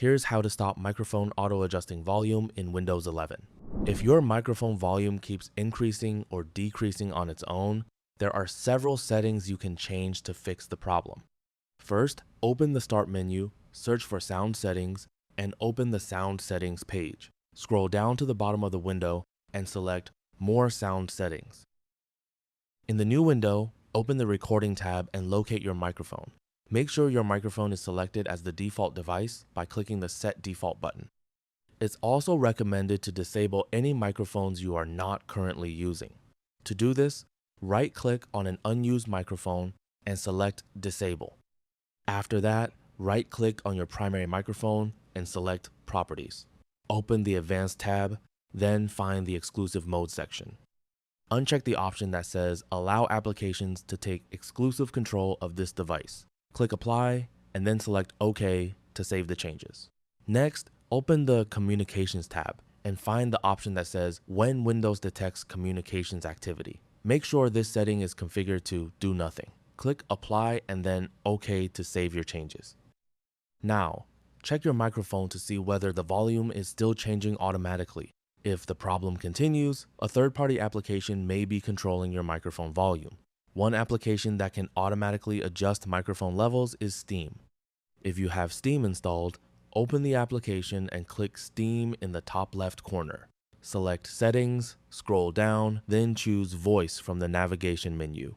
Here's how to stop microphone auto-adjusting volume in Windows 11. If your microphone volume keeps increasing or decreasing on its own, there are several settings you can change to fix the problem. First, open the Start menu, search for Sound Settings, and open the Sound Settings page. Scroll down to the bottom of the window and select More Sound Settings. In the new window, open the Recording tab and locate your microphone. Make sure your microphone is selected as the default device by clicking the Set Default button. It's also recommended to disable any microphones you are not currently using. To do this, right-click on an unused microphone and select Disable. After that, right-click on your primary microphone and select Properties. Open the Advanced tab, then find the Exclusive Mode section. Uncheck the option that says Allow applications to take exclusive control of this device. Click Apply, and then select OK to save the changes. Next, open the Communications tab and find the option that says When Windows detects communications activity. Make sure this setting is configured to Do Nothing. Click Apply and then OK to save your changes. Now, check your microphone to see whether the volume is still changing automatically. If the problem continues, a third-party application may be controlling your microphone volume. One application that can automatically adjust microphone levels is Steam. If you have Steam installed, open the application and click Steam in the top left corner. Select Settings, scroll down, then choose Voice from the navigation menu.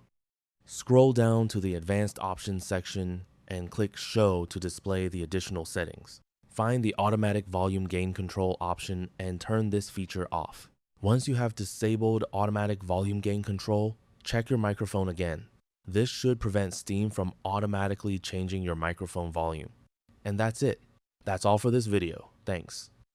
Scroll down to the Advanced Options section and click Show to display the additional settings. Find the Automatic Volume Gain Control option and turn this feature off. Once you have disabled Automatic Volume Gain Control, check your microphone again. This should prevent Steam from automatically changing your microphone volume. And that's it. That's all for this video. Thanks.